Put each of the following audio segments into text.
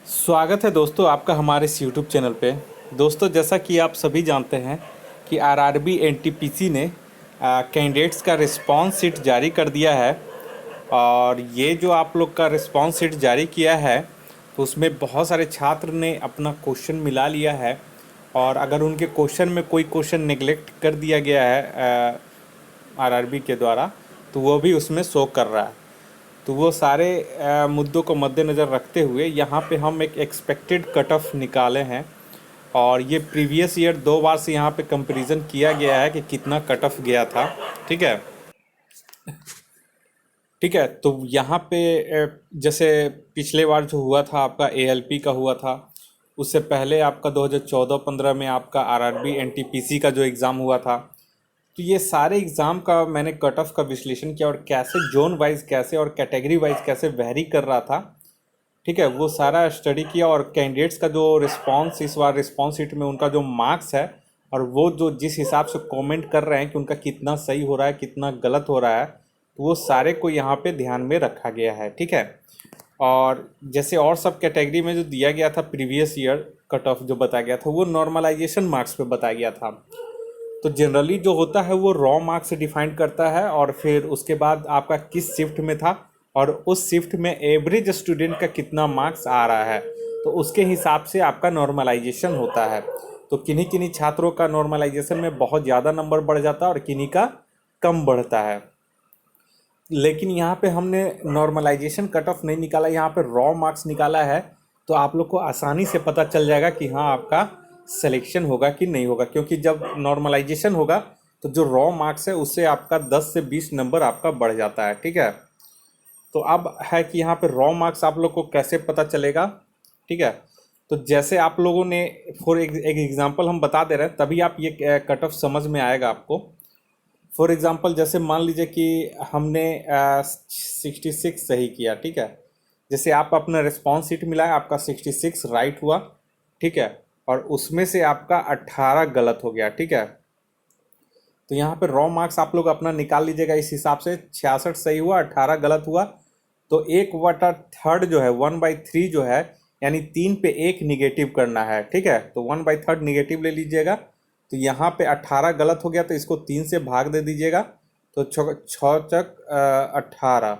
स्वागत है दोस्तों आपका हमारे इस यूट्यूब चैनल पे। दोस्तों जैसा कि आप सभी जानते हैं कि आरआरबी एनटीपीसी ने कैंडिडेट्स का रिस्पांस शीट जारी कर दिया है। और ये जो आप लोग का रिस्पांस शीट जारी किया है तो उसमें बहुत सारे छात्र ने अपना क्वेश्चन मिला लिया है। और अगर उनके क्वेश्चन में कोई क्वेश्चन नेग्लेक्ट कर दिया गया है आरआरबी के द्वारा तो वो भी उसमें शो कर रहा है। तो वो सारे मुद्दों को मद्देनज़र रखते हुए यहाँ पे हम एक एक्सपेक्टेड कट ऑफ निकाले हैं। और ये प्रीवियस ईयर 2 बार से यहाँ पे कंपैरिजन किया गया है कि कितना कट ऑफ गया था। ठीक है। ठीक है, तो यहाँ पे जैसे पिछले बार जो हुआ था आपका एएलपी का हुआ था, उससे पहले आपका 2014-15 में आपका आरआरबी एनटीपीसी का जो एग्ज़ाम हुआ था। तो ये सारे एग्ज़ाम का मैंने कट ऑफ का विश्लेषण किया और कैसे जोन वाइज कैसे और कैटेगरी वाइज कैसे वेरी कर रहा था। ठीक है, वो सारा स्टडी किया और कैंडिडेट्स का जो रिस्पांस इस बार रिस्पांस शीट में उनका जो मार्क्स है और वो जो जिस हिसाब से कमेंट कर रहे हैं कि उनका कितना सही हो रहा है कितना गलत हो रहा है, तो वो सारे को यहाँ पे ध्यान में रखा गया है। ठीक है। और जैसे और सब कैटेगरी में जो दिया गया था प्रीवियस ईयर कट ऑफ जो बताया गया था वो नॉर्मलाइजेशन मार्क्स पे बताया गया था। तो जनरली जो होता है वो रॉ मार्क्स से डिफाइन करता है और फिर उसके बाद आपका किस शिफ्ट में था और उस शिफ्ट में एवरेज स्टूडेंट का कितना मार्क्स आ रहा है, तो उसके हिसाब से आपका नॉर्मलाइजेशन होता है। तो किन्हीं किन्हीं छात्रों का नॉर्मलाइजेशन में बहुत ज़्यादा नंबर बढ़ जाता है और किन्हीं का कम बढ़ता है। लेकिन यहाँ पे हमने नॉर्मलाइजेशन कट ऑफ नहीं निकाला, यहाँ पे रॉ मार्क्स निकाला है। तो आप लोग को आसानी से पता चल जाएगा कि हाँ आपका सिलेक्शन होगा कि नहीं होगा, क्योंकि जब नॉर्मलाइजेशन होगा तो जो रॉ मार्क्स है उससे आपका 10 से 20 नंबर आपका बढ़ जाता है। ठीक है। तो अब है कि यहाँ पे रॉ मार्क्स आप लोग को कैसे पता चलेगा। ठीक है। तो जैसे आप लोगों ने फॉर एक एग्जांपल हम बता दे रहे हैं तभी आप ये कट ऑफ समझ में आएगा आपको। फॉर एग्जांपल जैसे मान लीजिए कि हमने 66 सही किया। ठीक है। जैसे आप अपना रिस्पॉन्स शीट मिला है आपका 66 राइट हुआ। ठीक है। और उसमें से आपका 18 गलत हो गया। ठीक है। तो यहाँ पे रॉ मार्क्स आप लोग अपना निकाल लीजिएगा इस हिसाब से 66 सही हुआ 18 गलत हुआ। तो 1/3 जो है 1/3 जो है यानी 3 पे 1 निगेटिव करना है। ठीक है। तो 1/3 निगेटिव ले लीजिएगा। तो यहाँ पे 18 गलत हो गया तो इसको 3 से भाग दे दीजिएगा। तो 6 18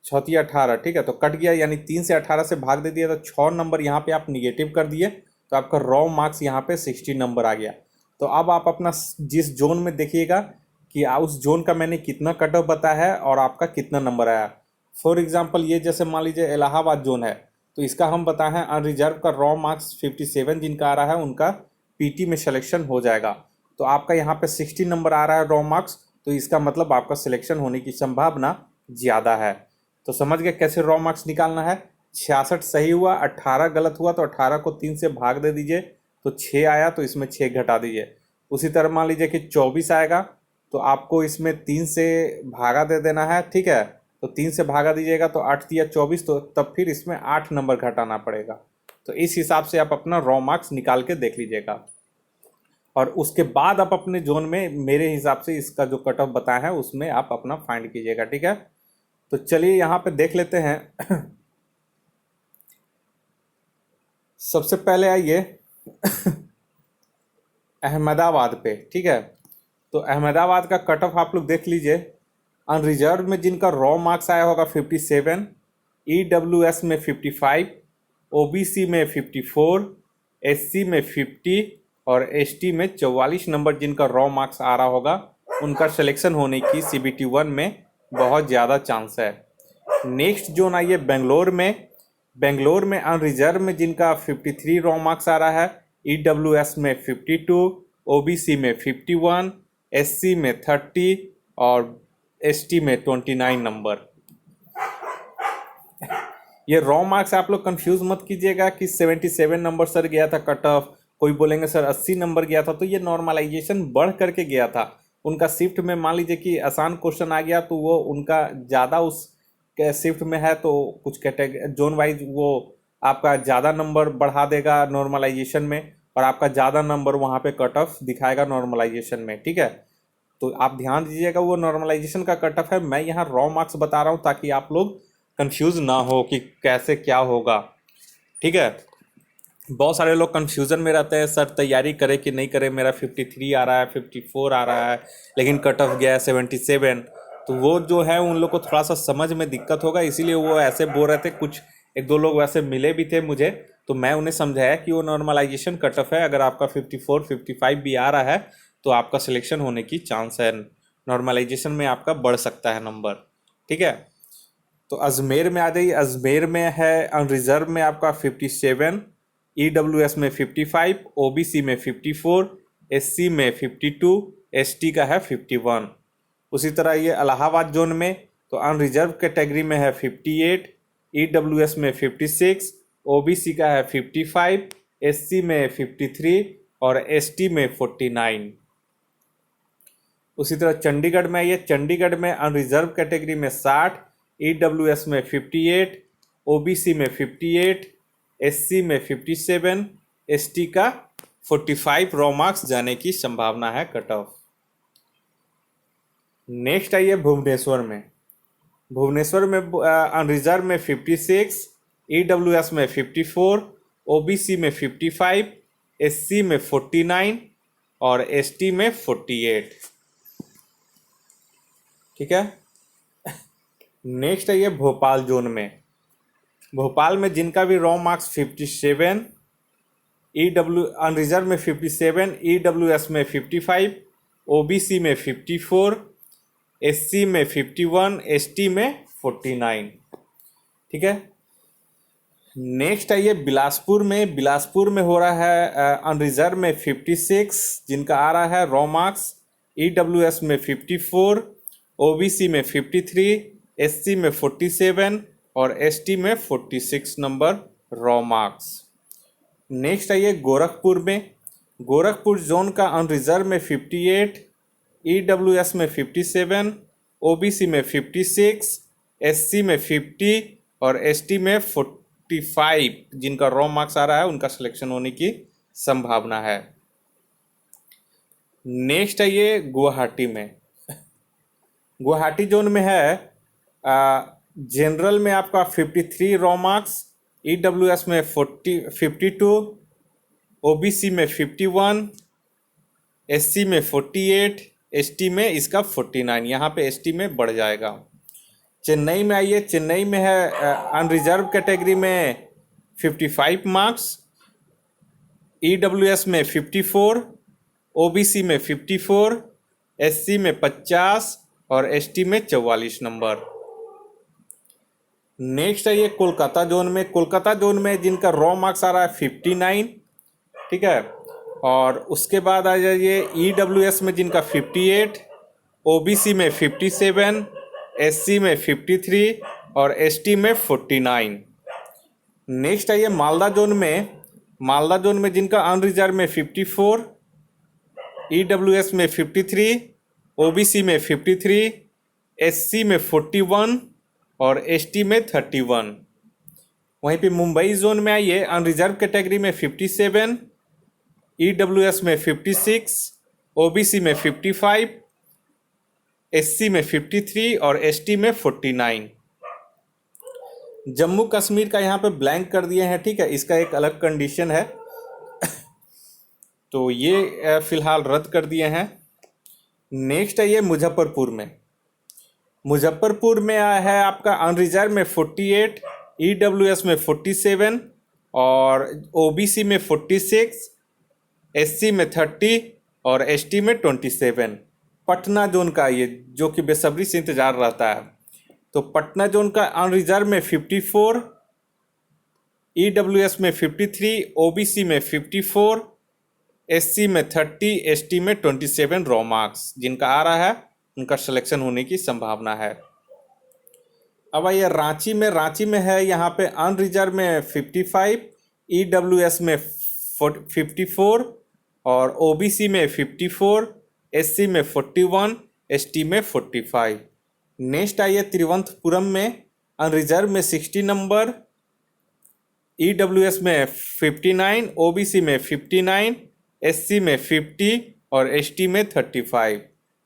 6 18। ठीक है। तो कट गया यानी 3 से 18 से भाग दे दिया तो 6 नंबर यहाँ पे आप निगेटिव कर दिए। तो आपका रॉ मार्क्स यहाँ पे 60 नंबर आ गया। तो अब आप अपना जिस जोन में देखिएगा कि उस जोन का मैंने कितना कट ऑफ बताया है और आपका कितना नंबर आया। फॉर एग्जांपल ये जैसे मान लीजिए इलाहाबाद जोन है तो इसका हम बताए हैं अनरिजर्व का रॉ मार्क्स 57 जिनका आ रहा है उनका पीटी में सिलेक्शन हो जाएगा। तो आपका यहाँ पे 60 नंबर आ रहा है रॉ मार्क्स, तो इसका मतलब आपका सिलेक्शन होने की संभावना ज़्यादा है। तो समझ गए कैसे रॉ मार्क्स निकालना है। 66 सही हुआ 18 गलत हुआ तो 18 को 3 से भाग दे दीजिए। तो 6 आया तो इसमें 6 घटा दीजिए। उसी तरह मान लीजिए कि 24 आएगा तो आपको इसमें 3 से भागा दे देना है। ठीक है। तो 3 से भागा दीजिएगा तो 8 दिया 24, तो तब फिर इसमें 8 नंबर घटाना पड़ेगा। तो इस हिसाब से आप अपना रॉ मार्क्स निकाल के देख लीजिएगा। और उसके बाद आप अपने जोन में मेरे हिसाब से इसका जो कट ऑफ बताया है उसमें आप अपना फाइंड कीजिएगा। ठीक है। तो चलिए यहाँ पे देख लेते हैं। सबसे पहले आइए अहमदाबाद पे। ठीक है। तो अहमदाबाद का कट ऑफ आप लोग देख लीजिए। अनरिजर्व में जिनका रॉ मार्क्स आया होगा 57, ईडब्ल्यूएस में 55, ओबीसी में 54, एससी में 50 और एसटी में 44 नंबर जिनका रॉ मार्क्स आ रहा होगा उनका सिलेक्शन होने की सीबीटी 1 में बहुत ज़्यादा चांस है। नेक्स्ट जोन आइए बेंगलोर में। बेंगलोर में अनरिजर्व में जिनका 53 रॉ मार्क्स आ रहा है, ईडब्ल्यूएस में 52, ओबीसी में 51, एससी में 30 और एसटी में 29 नंबर। ये रॉ मार्क्स आप लोग कंफ्यूज मत कीजिएगा कि 77 नंबर सर गया था कट ऑफ, कोई बोलेंगे सर 80 नंबर गया था, तो ये नॉर्मलाइजेशन बढ़ करके गया था। उनका शिफ्ट में मान लीजिए कि आसान क्वेश्चन आ गया तो वो उनका ज़्यादा उस शिफ्ट में है तो कुछ कैटेगरी जोन वाइज वो आपका ज़्यादा नंबर बढ़ा देगा नॉर्मलाइजेशन में और आपका ज़्यादा नंबर वहाँ पे कट ऑफ दिखाएगा नॉर्मलाइजेशन में। ठीक है। तो आप ध्यान दीजिएगा वो नॉर्मलाइजेशन का कट ऑफ है, मैं यहाँ रॉ मार्क्स बता रहा हूँ ताकि आप लोग कंफ्यूज ना हो कि कैसे क्या होगा। ठीक है। बहुत सारे लोग कंफ्यूजन में रहते हैं, सर तैयारी करे कि नहीं करे, मेरा 53 आ रहा है, 54 आ रहा है, लेकिन कट ऑफ गया है 77। तो वो जो है उन लोग को थोड़ा सा समझ में दिक्कत होगा, इसीलिए वो ऐसे बोल रहे थे। कुछ एक दो लोग वैसे मिले भी थे मुझे, तो मैं उन्हें समझाया कि वो नॉर्मलाइजेशन कट ऑफ है। अगर आपका 54 55 भी आ रहा है तो आपका सिलेक्शन होने की चांस है, नॉर्मलाइजेशन में आपका बढ़ सकता है नंबर। ठीक है। तो अजमेर में आ जाइए। अजमेर में है अनरिजर्व में आपका 57, EWS में 55, OBC में 54, SC में 52, ST का है 51। उसी तरह ये इलाहाबाद जोन में तो अनरिजर्व कैटेगरी में है 58, EWS में 56, OBC का है 55, SC में 53 और ST में 49। उसी तरह चंडीगढ़ में ये चंडीगढ़ में अनरिजर्व कैटेगरी में 60, EWS में 58, OBC में 58, SC में 57, ST का 45 रॉ मार्क्स जाने की संभावना है कट ऑफ। नेक्स्ट आइए भुवनेश्वर में। भुवनेश्वर में अनरिजर्व में 56, EWS में 54, OBC में 55, SC में 49 और ST में 48। ठीक है। नेक्स्ट है ये भोपाल जोन में। भोपाल में जिनका भी रॉ मार्क्स 57, अनरिजर्व में 57, EWS में 55, OBC में 54, SC में 51, ST में 49। ठीक है। नेक्स्ट है ये बिलासपुर में। बिलासपुर में हो रहा है अनरिजर्व में 56, जिनका आ रहा है रॉ मार्क्स, EWS में 54, OBC में 53, SC में 47 और ST में 46 नंबर रॉ मार्क्स। नेक्स्ट है ये गोरखपुर में। गोरखपुर जोन का अनरिजर्व में 58, EWS में 57, OBC में 56, SC में 50 और ST में 45 जिनका रॉ मार्क्स आ रहा है उनका सिलेक्शन होने की संभावना है। नेक्स्ट है ये गुवाहाटी में। गुवाहाटी जोन में है जनरल में आपका 53 रॉ मार्क्स, EWS में 52, OBC में 51, SC में 48, ST में इसका 49। यहाँ पे ST में बढ़ जाएगा। चेन्नई में आइए। चेन्नई में है अनरिजर्व कैटेगरी में 55 मार्क्स, EWS में 54, OBC में 54, SC में 50 और ST में 44 नंबर। नेक्स्ट है ये कोलकाता जोन में। कोलकाता जोन में जिनका रॉ मार्क्स आ रहा है 59। ठीक है। और उसके बाद आ जाइए EWS में जिनका 58, OBC में 57, SC में 53 और ST में 49। नेक्स्ट है ये मालदा जोन में। मालदा जोन में जिनका अनरिजर्व में 54, EWS में 53, OBC में 53, SC में 41 और ST में 31। वहीं पे मुंबई जोन में आइए। अनरिजर्व कैटेगरी में 57, EWS में 56, OBC में 55, SC में 53 और ST में 49। जम्मू कश्मीर का यहाँ पे ब्लैंक कर दिए हैं। ठीक है। इसका एक अलग कंडीशन है तो ये फिलहाल रद्द कर दिए हैं। नेक्स्ट है ये मुजफ्फरपुर में। मुजफ्फरपुर में है आपका अनरिजर्व में 48, EWS में 47 और OBC में 46, SC में 30 और ST में 27। पटना जोन का ये जो कि बेसब्री से इंतजार रहता है। तो पटना जोन का अनरिजर्व में 54, EWS में 53, OBC में 54, SC में 30, ST में 27 रॉ मार्क्स जिनका आ रहा है उनका सिलेक्शन होने की संभावना है। अब आइए रांची में। रांची में है यहाँ पे अनरिजर्व में 55, EWS में 54 और OBC में 54, SC में 41, ST में 45। नेक्स्ट आइए तिरुवनंतपुरम में। अनरिजर्व में 60 नंबर, EWS में 59, OBC में 59, SC में 50 और ST में 35।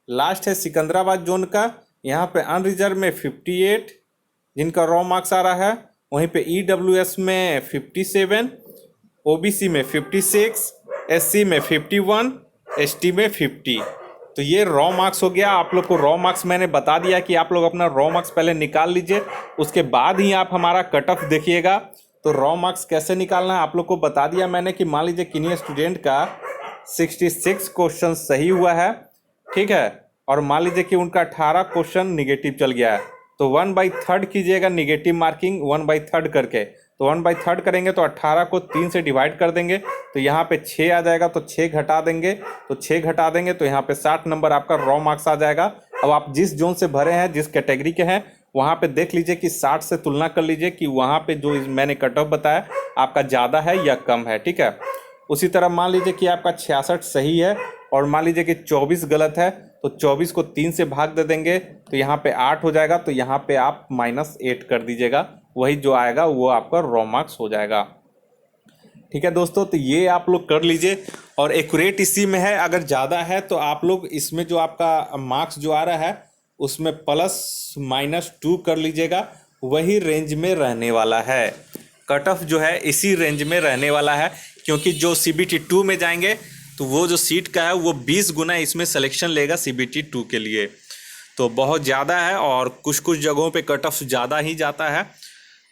लास्ट है सिकंदराबाद जोन का। यहाँ पे अनरिजर्व में 58 जिनका रॉ मार्क्स आ रहा है वहीं पे EWS में 57, OBC में 56, SC में 51, ST में 50। तो ये रॉ मार्क्स हो गया। आप लोग को रॉ मार्क्स मैंने बता दिया कि आप लोग अपना रॉ मार्क्स पहले निकाल लीजिए, उसके बाद ही आप हमारा कट ऑफ देखिएगा। तो रॉ मार्क्स कैसे निकालना है आप लोग को बता दिया मैंने कि मान लीजिए किन्हीं स्टूडेंट का 66 क्वेश्चन सही हुआ है, ठीक है, और मान लीजिए कि उनका 18 क्वेश्चन निगेटिव चल गया है, तो 1/3 कीजिएगा निगेटिव मार्किंग 1/3 करके। तो 1/3 करेंगे तो 18 को 3 से डिवाइड कर देंगे, तो यहाँ पे 6 आ जाएगा, तो 6 घटा देंगे, तो 6 घटा देंगे तो यहाँ पे 60 नंबर आपका रॉ मार्क्स आ जाएगा। अब आप जिस जोन से भरे हैं, जिस कैटेगरी के हैं, वहाँ पे देख लीजिए कि 60 से तुलना कर लीजिए कि वहाँ पे जो मैंने कट ऑफ बताया आपका ज़्यादा है या कम है, ठीक है। उसी तरह मान लीजिए कि आपका 66 सही है और मान लीजिए कि 24 गलत है, तो 24 को 3 से भाग दे देंगे, तो यहाँ पे 8 हो जाएगा, तो यहाँ पे आप -8 कर दीजिएगा, वही जो आएगा वो आपका रॉ मार्क्स हो जाएगा, ठीक है दोस्तों। तो ये आप लोग कर लीजिए और एक्यूरेट इसी में है। अगर ज़्यादा है तो आप लोग इसमें जो आपका मार्क्स जो आ रहा है उसमें +-2 कर लीजिएगा, वही रेंज में रहने वाला है। कट ऑफ जो है इसी रेंज में रहने वाला है, क्योंकि जो CBT 2 में जाएंगे तो वो जो सीट का है वो 20 गुना इसमें सिलेक्शन लेगा CBT 2 के लिए, तो बहुत ज़्यादा है। और कुछ कुछ जगहों पे कट ऑफ ज़्यादा ही जाता है,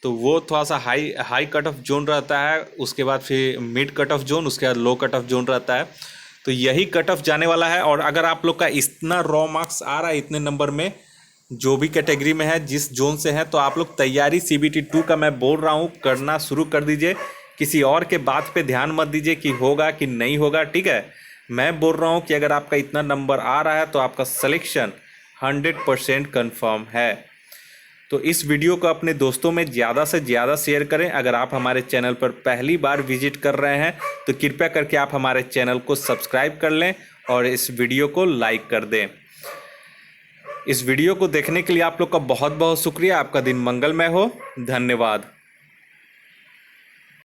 तो वो थोड़ा सा हाई कट ऑफ जोन रहता है, उसके बाद फिर मिड कट ऑफ जोन, उसके बाद लो कट ऑफ जोन रहता है। तो यही कट ऑफ जाने वाला है। और अगर आप लोग का इतना रॉ मार्क्स आ रहा है इतने नंबर में, जो भी कैटेगरी में है, जिस जोन से है, तो आप लोग तैयारी CBT 2 का मैं बोल रहा हूँ करना शुरू कर दीजिए। किसी और के बात पे ध्यान मत दीजिए कि होगा कि नहीं होगा, ठीक है। मैं बोल रहा हूँ कि अगर आपका इतना नंबर आ रहा है तो आपका सिलेक्शन 100% कन्फर्म है। तो इस वीडियो को अपने दोस्तों में ज़्यादा से ज़्यादा शेयर करें। अगर आप हमारे चैनल पर पहली बार विजिट कर रहे हैं तो कृपया करके आप हमारे चैनल को सब्सक्राइब कर लें और इस वीडियो को लाइक कर दें। इस वीडियो को देखने के लिए आप लोग का बहुत बहुत शुक्रिया। आपका दिन मंगलमय हो। धन्यवाद।